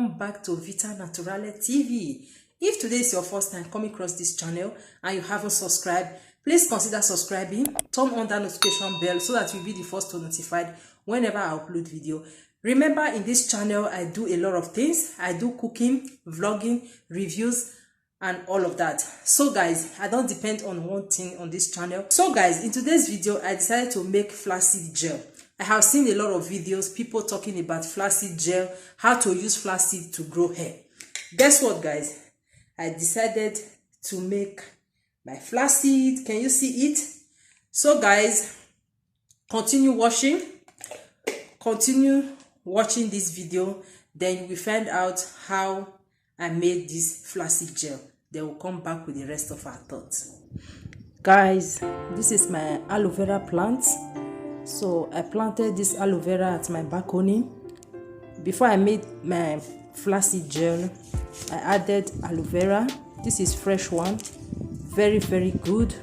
welcome back to Vita Naturale TV. If today is your first time coming across this channel and you haven't subscribed, please consider subscribing, turn on that notification bell so that you'll be the first to notified whenever I upload video. Remember, in this channel I do a lot of things. I do cooking, vlogging, reviews and all of that. So guys, I don't depend on one thing on this channel. So guys, in today's video I decided to make flaxseed gel. I have seen a lot of videos, people talking about flaxseed gel, how to use flaxseed to grow hair. Guess what guys, I decided to make my flaxseed. Can you see it? So guys, continue watching this video, then you will find out how I made this flaxseed gel. Then we'll come back with the rest of our thoughts. Guys, this is my aloe vera plant. So I planted this aloe vera at my balcony. Before I made my flaxseed gel, I added aloe vera. This is fresh one, very good.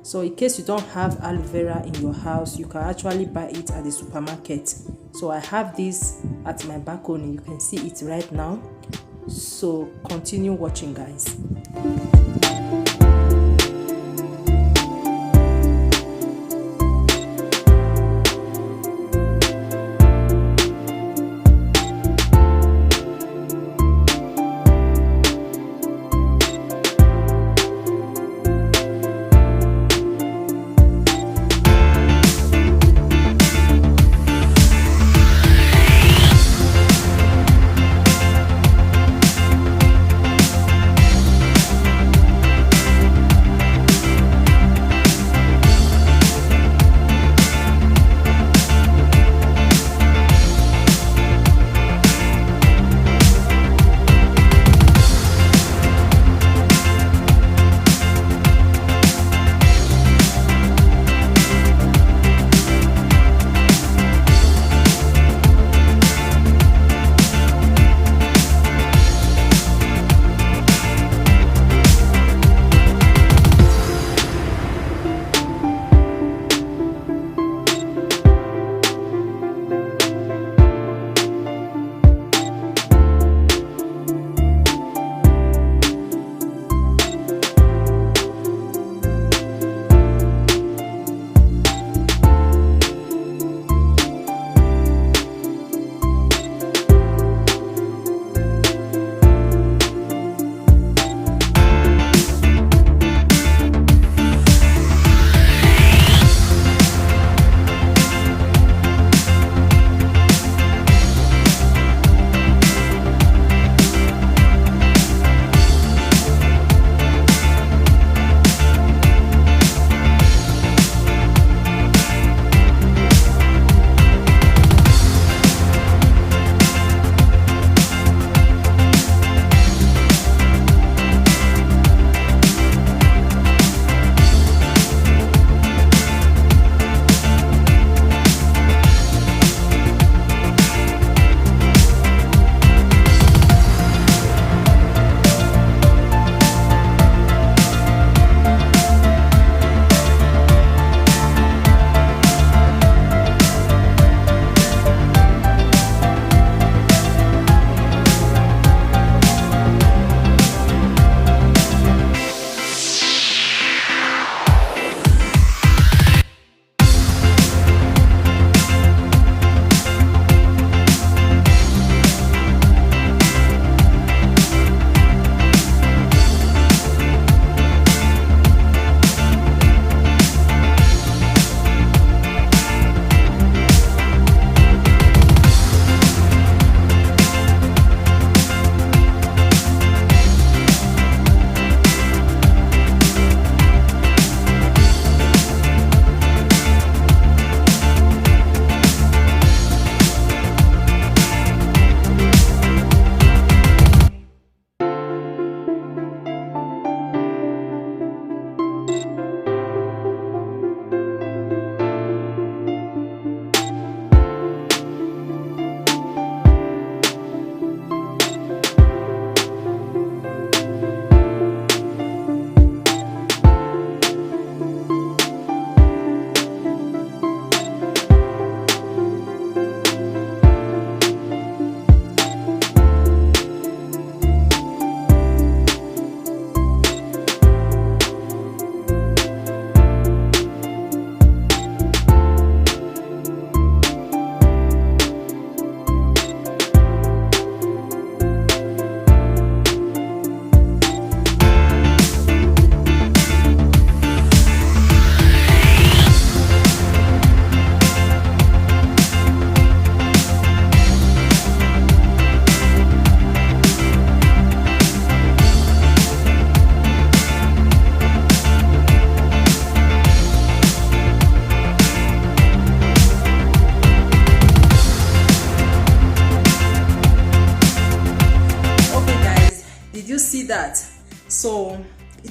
So in case you don't have aloe vera in your house, you can actually buy it at the supermarket. So I have this at my balcony. You can see it right now. So continue watching guys.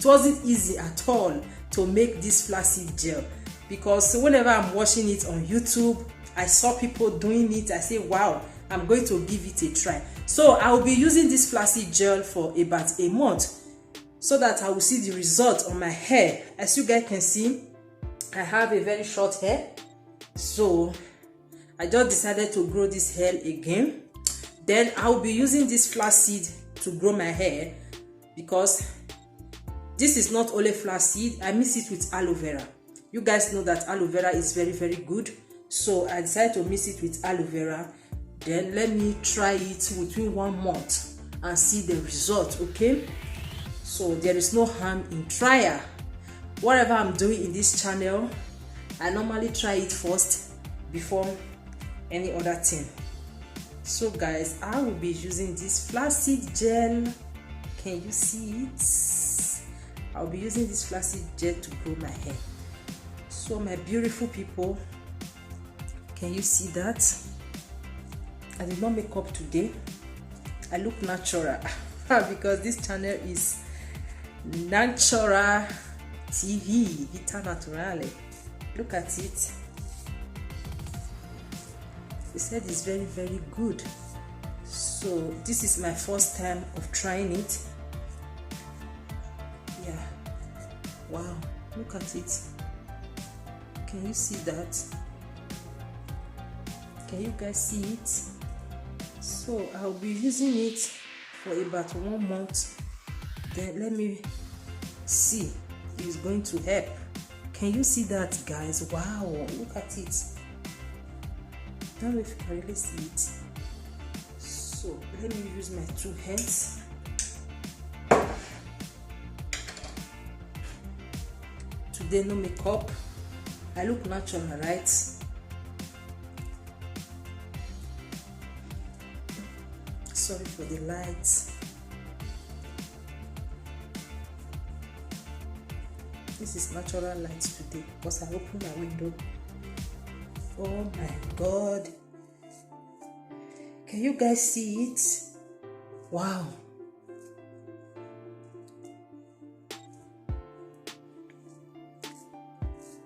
it wasn't easy at all to make this flaxseed gel, because whenever I'm watching it on YouTube, I saw people doing it. I say, wow, I'm going to give it a try. So I will be using this flaxseed gel for about a month, so that I will see the result on my hair. As you guys can see, I have a very short hair, so I just decided to grow this hair again. Then I will be using this flaxseed to grow my hair, because this is not only flaxseed, I mix it with aloe vera. You guys know that aloe vera is very, very good, so I decided to mix it with aloe vera. Then let me try it within 1 month and see the result. Okay, so there is no harm in trial. Whatever I'm doing in this channel, I normally try it first before any other thing. So guys, I will be using this flaxseed gel. Can you see it? I'll be using this flaxseed gel to grow my hair. So my beautiful people, can you see that? I did not make up today. I look natural because this channel is natural TV, Vita Naturale. Look at it. They said it's very, very good. So this is my first time of trying it. Yeah, wow, look at it. Can you see that? Can you guys see it? So I'll be using it for about 1 month. Then let me see if it's going to help. Can you see that, guys? Wow, look at it. I don't know if you can really see it. So let me use my 2 hands. Today no makeup. I look natural, right? Sorry for the lights. This is natural light today because I opened my window. Oh my God. Can you guys see it? Wow.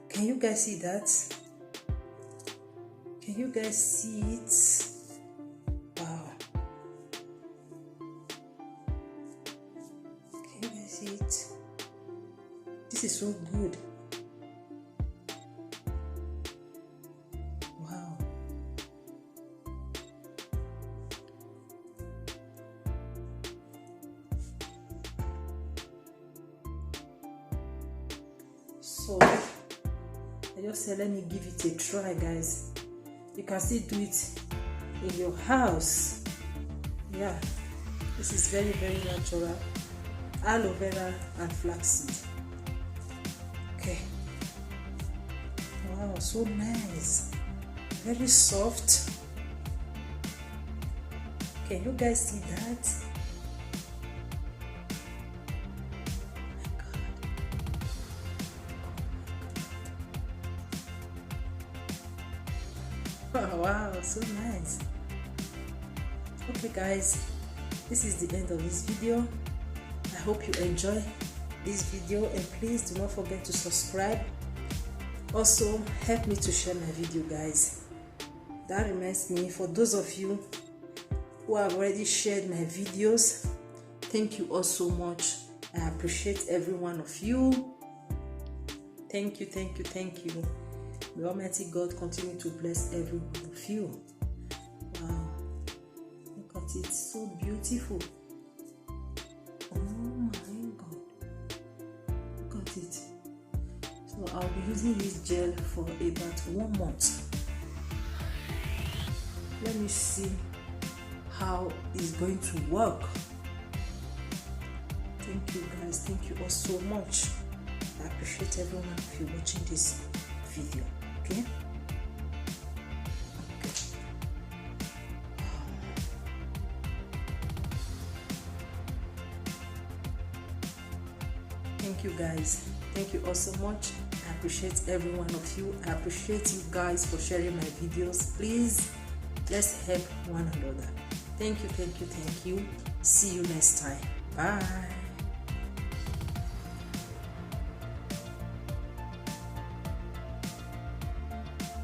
Can you guys see that? Can you guys see it? Wow. Can you guys see it? This is so good. Wow. So I just said, let me give it a try, guys. You can still do it in your house. Yeah, this is very, very natural. Aloe vera and flaxseed. Okay. Wow, so nice. Very soft. Can you guys see that? Wow, so nice. Okay guys, this is the end of this video. I hope you enjoy this video, and please do not forget to subscribe. Also help me to share my video, guys. That reminds me, for those of you who have already shared my videos, thank you all so much. I appreciate every one of you. Thank you, thank you, thank you. May Almighty God continue to bless every one of you. Wow, look at it, so beautiful. Oh my God, look at it. So I'll be using this gel for about 1 month. Let me see how it's going to work. Thank you guys, thank you all so much. I appreciate every one of you watching this video. Okay. Thank you guys. Thank you all so much. I appreciate every one of you. I appreciate you guys for sharing my videos. Please, let's help one another. Thank you, thank you, thank you. See you next time. Bye.